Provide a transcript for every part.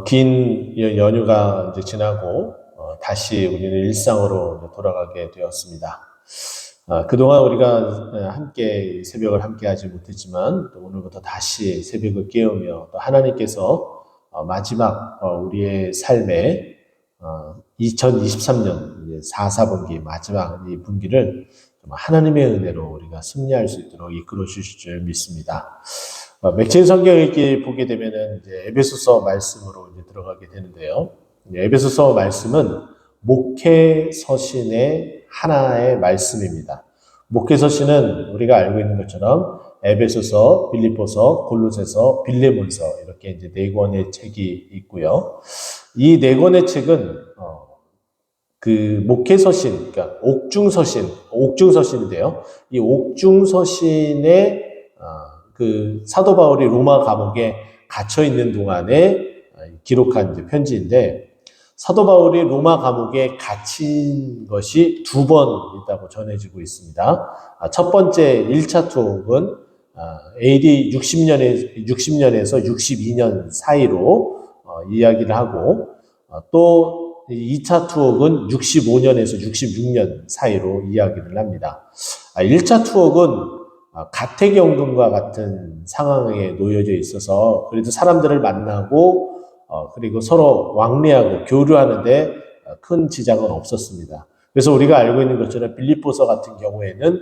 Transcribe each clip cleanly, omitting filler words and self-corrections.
긴 연휴가 이제 지나고 다시 우리는 일상으로 이제 돌아가게 되었습니다. 그동안 우리가 함께 새벽을 함께 하지 못했지만 또 오늘부터 다시 새벽을 깨우며 또 하나님께서 마지막 우리의 삶에 2023년 4분기 마지막 이 분기를 하나님의 은혜로 우리가 승리할 수 있도록 이끌어 주실 줄 믿습니다. 맥체인 성경 읽기 보게 되면은 이제 에베소서 말씀으로 이제 들어가게 되는데요. 에베소서 말씀은 목회 서신의 하나의 말씀입니다. 목회 서신은 우리가 알고 있는 것처럼 에베소서, 빌립보서, 골로새서, 빌레몬서 이렇게 이제 네 권의 책이 있고요. 이 네 권의 책은 그 목회 서신, 그러니까 옥중서신인데요. 이 옥중서신의 그 사도 바울이 로마 감옥에 갇혀 있는 동안에 기록한 이제 편지인데, 사도 바울이 로마 감옥에 갇힌 것이 두 번 있다고 전해지고 있습니다. 첫 번째 1차 투옥은 AD 60년에서 62년 사이로 이야기를 하고, 또 2차 투옥은 65년에서 66년 사이로 이야기를 합니다. 1차 투옥은 가택연금과 같은 상황에 놓여져 있어서 그래도 사람들을 만나고 그리고 서로 왕래하고 교류하는데 큰 지장은 없었습니다. 그래서 우리가 알고 있는 것처럼 빌립보서 같은 경우에는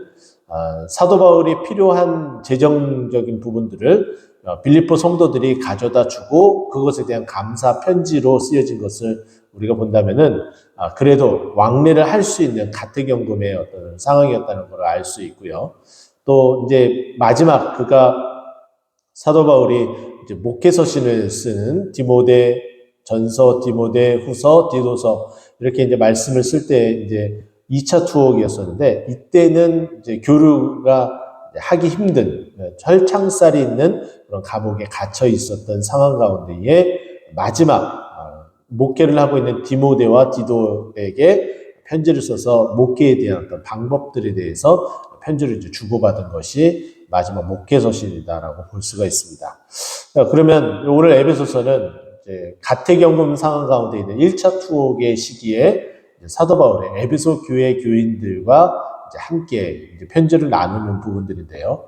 사도 바울이 필요한 재정적인 부분들을 빌립보 성도들이 가져다 주고 그것에 대한 감사 편지로 쓰여진 것을 우리가 본다면은 그래도 왕래를 할 수 있는 가택연금의 어떤 상황이었다는 걸 알 수 있고요. 또 이제 마지막 그가 사도 바울이 이제 목회 서신을 쓰는 디모데 전서, 디모데 후서, 디도서 이렇게 이제 말씀을 쓸 때 이제 2차 투옥이었었는데, 이때는 이제 교류가 하기 힘든 철창살이 있는 그런 감옥에 갇혀 있었던 상황 가운데에 마지막 목회를 하고 있는 디모데와 디도에게 편지를 써서 목회에 대한 어떤 방법들에 대해서 편지를 이제 주고받은 것이 마지막 목회 서신이다라고 볼 수가 있습니다. 그러면 오늘 에베소서는 이제 가택연금 상황 가운데 있는 1차 투옥의 시기에 사도 바울의 에베소 교회 교인들과 이제 함께 이제 편지를 나누는 부분들인데요.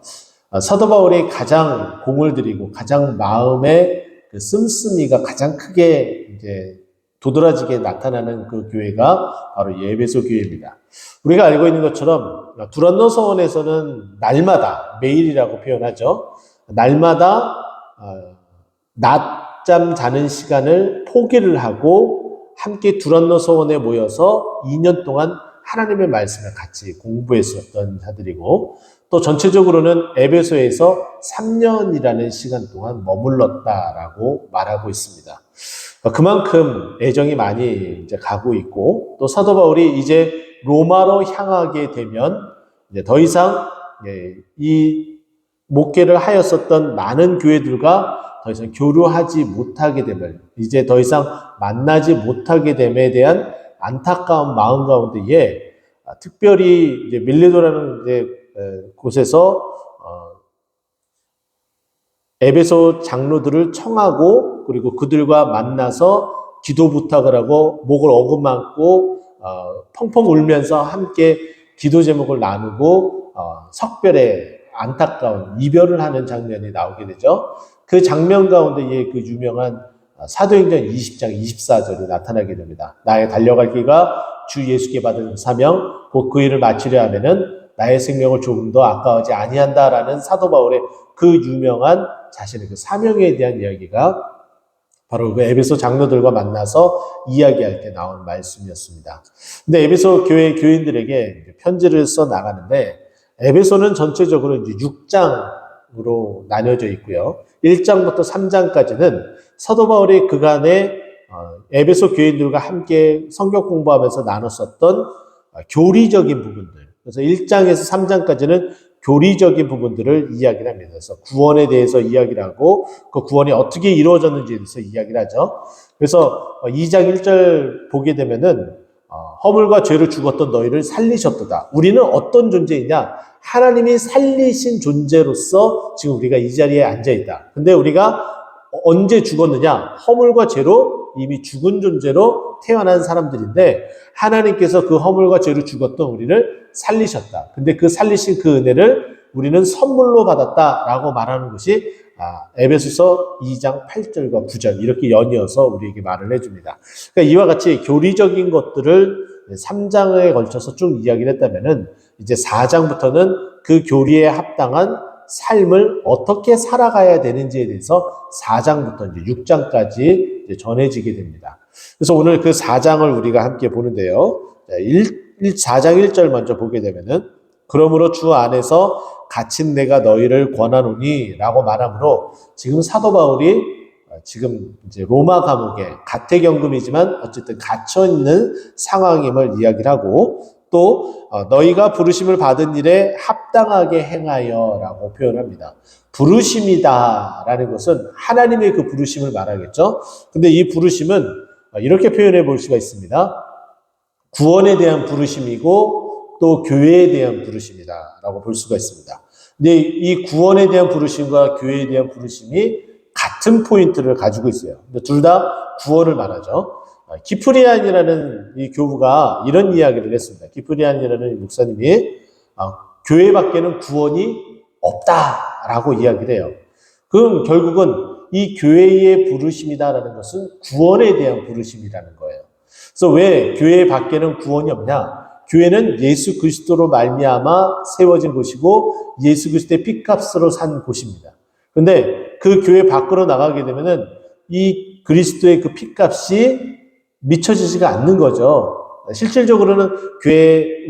사도 바울이 가장 공을 들이고 가장 마음의 그 씀씀이가 가장 크게 이제 도드라지게 나타나는 그 교회가 바로 에베소 교회입니다. 우리가 알고 있는 것처럼 두란노 서원에서는 날마다, 매일이라고 표현하죠. 날마다 낮잠 자는 시간을 포기를 하고 함께 두란노 서원에 모여서 2년 동안 하나님의 말씀을 같이 공부했었던 자들이고, 또 전체적으로는 에베소에서 3년이라는 시간 동안 머물렀다라고 말하고 있습니다. 그만큼 애정이 많이 이제 가고 있고, 또 사도 바울이 이제 로마로 향하게 되면 이제 더 이상 이 목회를 하였었던 많은 교회들과 더 이상 교류하지 못하게 되면, 이제 더 이상 만나지 못하게 됨에 대한 안타까운 마음 가운데에 특별히 이제 밀레도라는 이제 곳에서 에베소 장로들을 청하고 그리고 그들과 만나서 기도 부탁을 하고 목을 어루만고 펑펑 울면서 함께 기도 제목을 나누고 석별의 안타까운 이별을 하는 장면이 나오게 되죠. 그 장면 가운데에 그 유명한 사도행전 20장 24절이 나타나게 됩니다. 나의 달려갈 길과 주 예수께 받은 사명 곧 그 일을 마치려 하면은 나의 생명을 조금 더 아까워하지 아니한다라는 사도 바울의 그 유명한 자신의 그 사명에 대한 이야기가 바로 그 에베소 장로들과 만나서 이야기할 때 나온 말씀이었습니다. 근데 에베소 교회 교인들에게 편지를 써 나가는데, 에베소는 전체적으로 이제 6장으로 나뉘어져 있고요. 1장부터 3장까지는 사도 바울이 그간에 에베소 교인들과 함께 성경 공부하면서 나눴었던 교리적인 부분들. 그래서 1장에서 3장까지는 교리적인 부분들을 이야기를 합니다. 그래서 구원에 대해서 이야기를 하고 그 구원이 어떻게 이루어졌는지에 대해서 이야기를 하죠. 그래서 2장 1절 보게 되면은 허물과 죄를 죽었던 너희를 살리셨도다. 우리는 어떤 존재이냐? 하나님이 살리신 존재로서 지금 우리가 이 자리에 앉아 있다. 근데 우리가 언제 죽었느냐? 허물과 죄로 이미 죽은 존재로 태어난 사람들인데 하나님께서 그 허물과 죄로 죽었던 우리를 살리셨다. 근데 그 살리신 그 은혜를 우리는 선물로 받았다라고 말하는 것이 에베소서 2장 8절과 9절 이렇게 연이어서 우리에게 말을 해줍니다. 그러니까 이와 같이 교리적인 것들을 3장에 걸쳐서 쭉 이야기를 했다면은 이제 4장부터는 그 교리에 합당한 삶을 어떻게 살아가야 되는지에 대해서 4장부터 이제 6장까지 이제 전해지게 됩니다. 그래서 오늘 그 4장을 우리가 함께 보는데요. 4장 1절 먼저 보게 되면은 그러므로 주 안에서 갇힌 내가 너희를 권하노니 라고 말하므로 지금 사도 바울이 지금 이제 로마 감옥에 가택연금이지만 어쨌든 갇혀 있는 상황임을 이야기를 하고 또 너희가 부르심을 받은 일에 합당하게 행하여라고 표현합니다. 부르심이다라는 것은 하나님의 그 부르심을 말하겠죠. 근데 이 부르심은 이렇게 표현해 볼 수가 있습니다. 구원에 대한 부르심이고 또 교회에 대한 부르심이다라고 볼 수가 있습니다. 근데 이 구원에 대한 부르심과 교회에 대한 부르심이 같은 포인트를 가지고 있어요. 둘 다 구원을 말하죠. 키프리안이라는 이 교부가 이런 이야기를 했습니다. 키프리안이라는 목사님이 교회 밖에는 구원이 없다라고 이야기를 해요. 그럼 결국은 이 교회의 부르심이다라는 것은 구원에 대한 부르심이라는 거예요. 그래서 왜 교회 밖에는 구원이 없냐? 교회는 예수 그리스도로 말미암아 세워진 곳이고 예수 그리스도의 피값으로 산 곳입니다. 그런데 그 교회 밖으로 나가게 되면은 이 그리스도의 그 피값이 미쳐지지가 않는 거죠. 실질적으로는 교회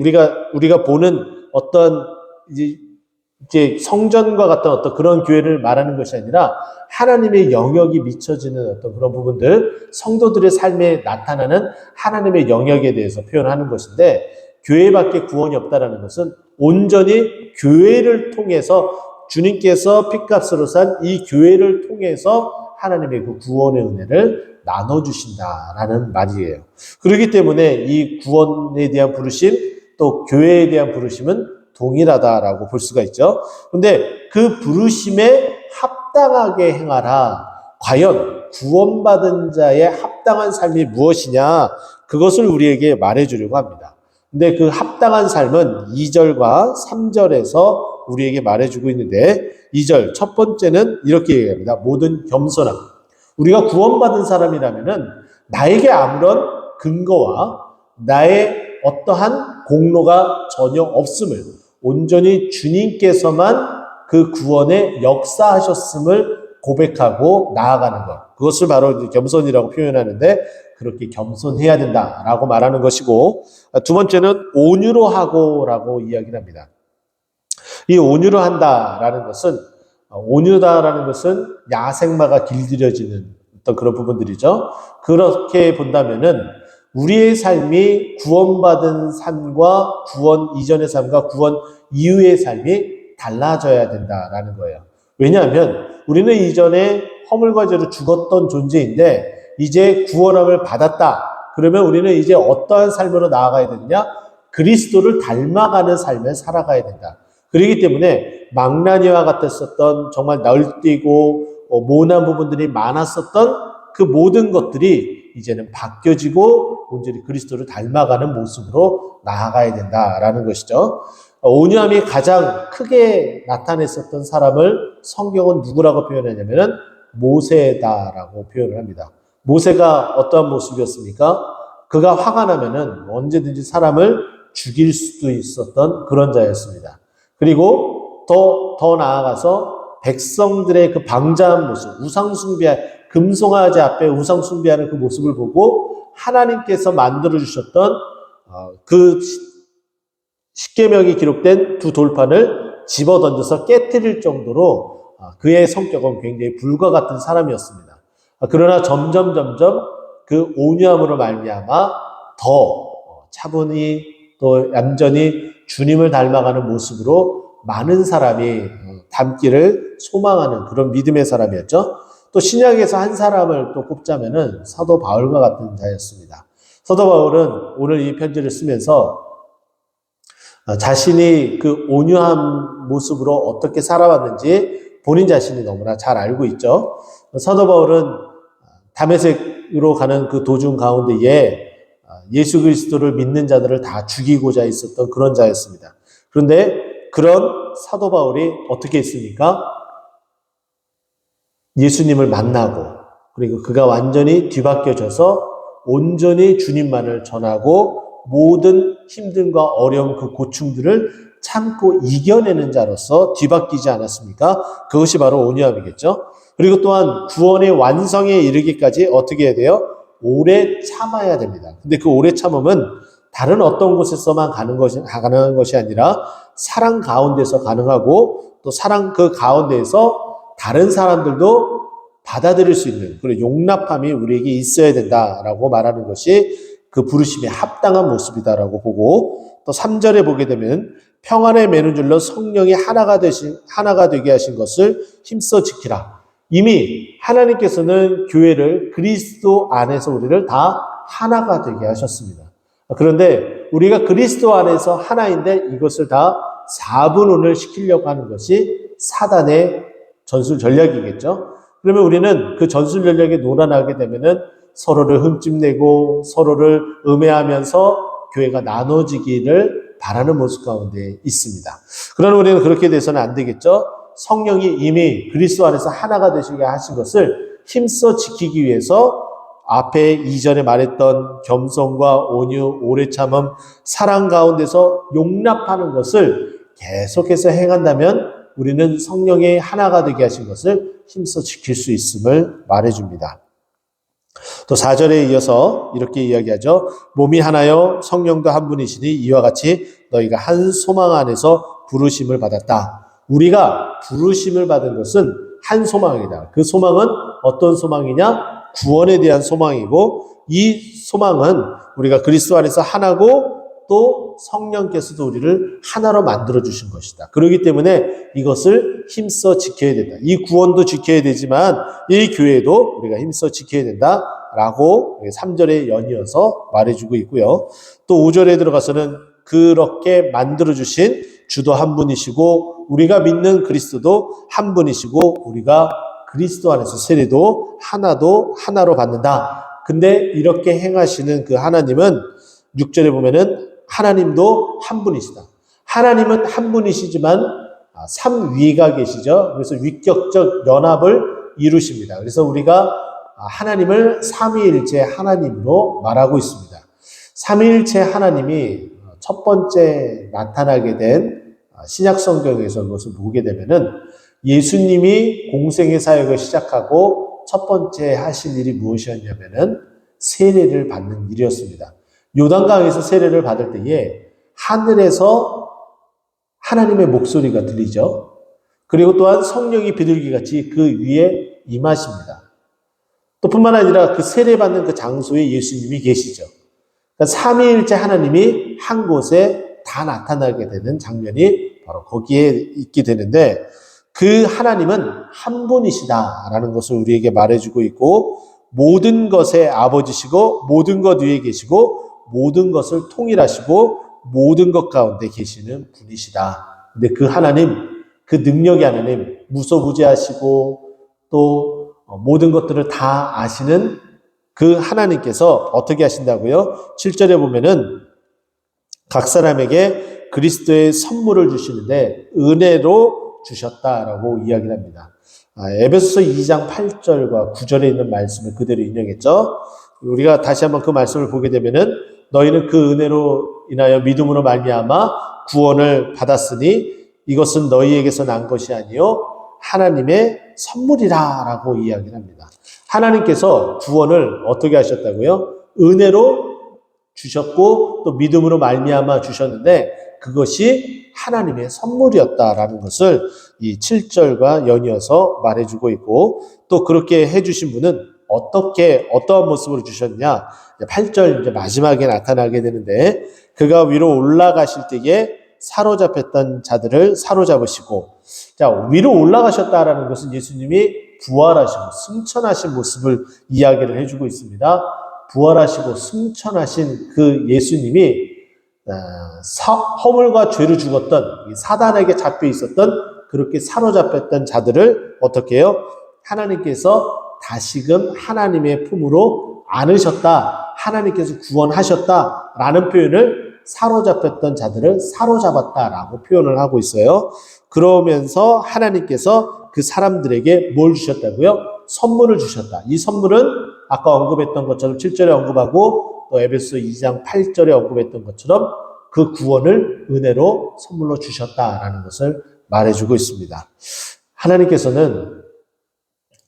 우리가 보는 어떤 이제 성전과 같은 어떤 그런 교회를 말하는 것이 아니라 하나님의 영역이 미쳐지는 어떤 그런 부분들, 성도들의 삶에 나타나는 하나님의 영역에 대해서 표현하는 것인데 교회밖에 구원이 없다라는 것은 온전히 교회를 통해서 주님께서 피값으로 산 이 교회를 통해서 하나님의 그 구원의 은혜를 나눠주신다라는 말이에요. 그렇기 때문에 이 구원에 대한 부르심 또 교회에 대한 부르심은 동일하다라고 볼 수가 있죠. 그런데 그 부르심에 합당하게 행하라. 과연 구원받은 자의 합당한 삶이 무엇이냐? 그것을 우리에게 말해주려고 합니다. 근데 그 합당한 삶은 2절과 3절에서 우리에게 말해주고 있는데 2절 첫 번째는 이렇게 얘기합니다. 모든 겸손함. 우리가 구원받은 사람이라면은 나에게 아무런 근거와 나의 어떠한 공로가 전혀 없음을 온전히 주님께서만 그 구원에 역사하셨음을 고백하고 나아가는 것. 그것을 바로 겸손이라고 표현하는데 그렇게 겸손해야 된다라고 말하는 것이고 두 번째는 온유로 하고라고 이야기를 합니다. 이 온유로 한다라는 것은 온유다라는 것은 야생마가 길들여지는 어떤 그런 부분들이죠. 그렇게 본다면은 우리의 삶이 구원받은 삶과 구원 이전의 삶과 구원 이후의 삶이 달라져야 된다라는 거예요. 왜냐하면 우리는 이전에 허물과 죄로 죽었던 존재인데 이제 구원함을 받았다. 그러면 우리는 이제 어떠한 삶으로 나아가야 되느냐? 그리스도를 닮아가는 삶을 살아가야 된다. 그렇기 때문에 망나니와 같았었던 정말 널뛰고 모난 부분들이 많았었던 그 모든 것들이 이제는 바뀌어지고 온전히 그리스도를 닮아가는 모습으로 나아가야 된다라는 것이죠. 온유함이 가장 크게 나타냈었던 사람을 성경은 누구라고 표현하냐면은 모세다라고 표현을 합니다. 모세가 어떠한 모습이었습니까? 그가 화가 나면은 언제든지 사람을 죽일 수도 있었던 그런 자였습니다. 그리고 더 나아가서 백성들의 그 방자한 모습, 금송아지 앞에 우상숭배하는 그 모습을 보고 하나님께서 만들어주셨던 그 십계명이 기록된 두 돌판을 집어던져서 깨트릴 정도로 그의 성격은 굉장히 불과 같은 사람이었습니다. 그러나 점점 그 온유함으로 말미암아 더 차분히 또 얌전히 주님을 닮아가는 모습으로 많은 사람이 닮기를 소망하는 그런 믿음의 사람이었죠. 또 신약에서 한 사람을 또 꼽자면은 사도 바울과 같은 자였습니다. 사도 바울은 오늘 이 편지를 쓰면서 자신이 그 온유한 모습으로 어떻게 살아왔는지 본인 자신이 너무나 잘 알고 있죠. 사도 바울은 다메섹으로 가는 그 도중 가운데에 예수 그리스도를 믿는 자들을 다 죽이고자 있었던 그런 자였습니다. 그런데 그런 사도 바울이 어떻게 했습니까? 예수님을 만나고 그리고 그가 완전히 뒤바뀌어져서 온전히 주님만을 전하고 모든 힘듦과 어려움 그 고충들을 참고 이겨내는 자로서 뒤바뀌지 않았습니까? 그것이 바로 온유함이겠죠. 그리고 또한 구원의 완성에 이르기까지 어떻게 해야 돼요? 오래 참아야 됩니다. 근데 그 오래 참음은 다른 어떤 곳에서만 가능한 것이 아니라 사랑 가운데서 가능하고 또 사랑 그 가운데에서 다른 사람들도 받아들일 수 있는 그런 용납함이 우리에게 있어야 된다라고 말하는 것이 그 부르심에 합당한 모습이다라고 보고 또 3절에 보게 되면 평안에 매는 줄로 성령이 하나가 되게 하신 것을 힘써 지키라. 이미 하나님께서는 교회를 그리스도 안에서 우리를 다 하나가 되게 하셨습니다. 그런데 우리가 그리스도 안에서 하나인데 이것을 다 4분원을 시키려고 하는 것이 사단의 전술 전략이겠죠. 그러면 우리는 그 전술 전략에 놀아나게 되면은 서로를 흠집내고 서로를 음해하면서 교회가 나눠지기를 바라는 모습 가운데 있습니다. 그러나 우리는 그렇게 돼서는 안 되겠죠. 성령이 이미 그리스도 안에서 하나가 되시게 하신 것을 힘써 지키기 위해서 앞에 이전에 말했던 겸손과 온유, 오래 참음, 사랑 가운데서 용납하는 것을 계속해서 행한다면 우리는 성령의 하나가 되게 하신 것을 힘써 지킬 수 있음을 말해줍니다. 또 4절에 이어서 이렇게 이야기하죠. 몸이 하나요 성령도 한 분이시니 이와 같이 너희가 한 소망 안에서 부르심을 받았다. 우리가 부르심을 받은 것은 한 소망이다. 그 소망은 어떤 소망이냐? 구원에 대한 소망이고 이 소망은 우리가 그리스도 안에서 하나고 또 성령께서도 우리를 하나로 만들어 주신 것이다. 그렇기 때문에 이것을 힘써 지켜야 된다. 이 구원도 지켜야 되지만 이 교회도 우리가 힘써 지켜야 된다라고 3절에 연이어서 말해주고 있고요. 또 5절에 들어가서는 그렇게 만들어 주신 주도 한 분이시고 우리가 믿는 그리스도도 한 분이시고 우리가 그리스도 안에서 세례도 하나로 받는다. 근데 이렇게 행하시는 그 하나님은 6절에 보면은 하나님도 한 분이시다. 하나님은 한 분이시지만 삼위가 계시죠. 그래서 위격적 연합을 이루십니다. 그래서 우리가 하나님을 삼위일체 하나님으로 말하고 있습니다. 삼위일체 하나님이 첫 번째 나타나게 된 신약 성경에서 그것을 보게 되면은 예수님이 공생의 사역을 시작하고 첫 번째 하신 일이 무엇이었냐면은 세례를 받는 일이었습니다. 요단강에서 세례를 받을 때에 하늘에서 하나님의 목소리가 들리죠. 그리고 또한 성령이 비둘기같이 그 위에 임하십니다. 또 뿐만 아니라 그 세례받는 그 장소에 예수님이 계시죠. 그러니까 삼위일체 하나님이 한 곳에 다 나타나게 되는 장면이 바로 거기에 있게 되는데 그 하나님은 한 분이시다라는 것을 우리에게 말해주고 있고 모든 것의 아버지시고 모든 것 위에 계시고 모든 것을 통일하시고 모든 것 가운데 계시는 분이시다. 근데 그 하나님, 그 능력의 하나님, 무소부재하시고 또 모든 것들을 다 아시는 그 하나님께서 어떻게 하신다고요? 7절에 보면은 각 사람에게 그리스도의 선물을 주시는데 은혜로 주셨다라고 이야기를 합니다. 에베소서 2장 8절과 9절에 있는 말씀을 그대로 인용했죠. 우리가 다시 한번 그 말씀을 보게 되면은 너희는 그 은혜로 인하여 믿음으로 말미암아 구원을 받았으니 이것은 너희에게서 난 것이 아니요 하나님의 선물이라라고 이야기를 합니다. 하나님께서 구원을 어떻게 하셨다고요? 은혜로 주셨고 또 믿음으로 말미암아 주셨는데 그것이 하나님의 선물이었다라는 것을 이 7절과 연이어서 말해주고 있고 또 그렇게 해주신 분은 어떠한 모습으로 주셨냐? 8절 이제 마지막에 나타나게 되는데 그가 위로 올라가실 때에 사로잡혔던 자들을 사로잡으시고 자 위로 올라가셨다라는 것은 예수님이 부활하시고 승천하신 모습을 이야기를 해주고 있습니다. 부활하시고 승천하신 그 예수님이 허물과 죄를 죽었던 사단에게 잡혀 있었던 그 그렇게 사로잡혔던 자들을 어떻게 해요? 하나님께서 다시금 하나님의 품으로 안으셨다. 하나님께서 구원하셨다라는 표현을 사로잡혔던 자들을 사로잡았다라고 표현을 하고 있어요. 그러면서 하나님께서 그 사람들에게 뭘 주셨다고요? 선물을 주셨다. 이 선물은 아까 언급했던 것처럼 7절에 언급하고 또 에베소 2장 8절에 언급했던 것처럼 그 구원을 은혜로 선물로 주셨다라는 것을 말해주고 있습니다. 하나님께서는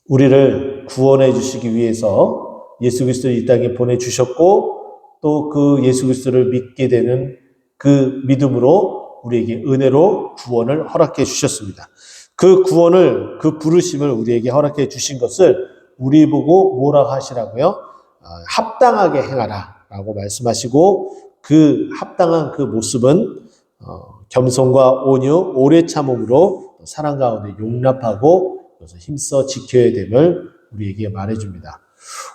우리를 구원해 주시기 위해서 예수 그리스도를 이 땅에 보내주셨고 또 그 예수 그리스도를 믿게 되는 그 믿음으로 우리에게 은혜로 구원을 허락해 주셨습니다. 그 구원을, 그 부르심을 우리에게 허락해 주신 것을 우리 보고 뭐라고 하시라고요? 합당하게 행하라 라고 말씀하시고 그 합당한 그 모습은 겸손과 온유, 오래 참음으로 사랑 가운데 용납하고 그래서 힘써 지켜야 됨을 우리에게 말해줍니다.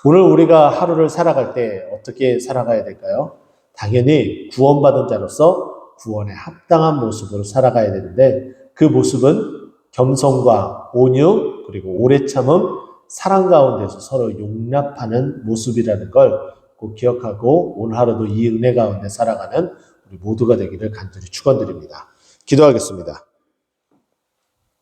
오늘 우리가 하루를 살아갈 때 어떻게 살아가야 될까요? 당연히 구원받은 자로서 구원에 합당한 모습으로 살아가야 되는데 그 모습은 겸손과 온유 그리고 오래 참음, 사랑 가운데서 서로 용납하는 모습이라는 걸 꼭 기억하고 오늘 하루도 이 은혜 가운데 살아가는 우리 모두가 되기를 간절히 축원드립니다. 기도하겠습니다.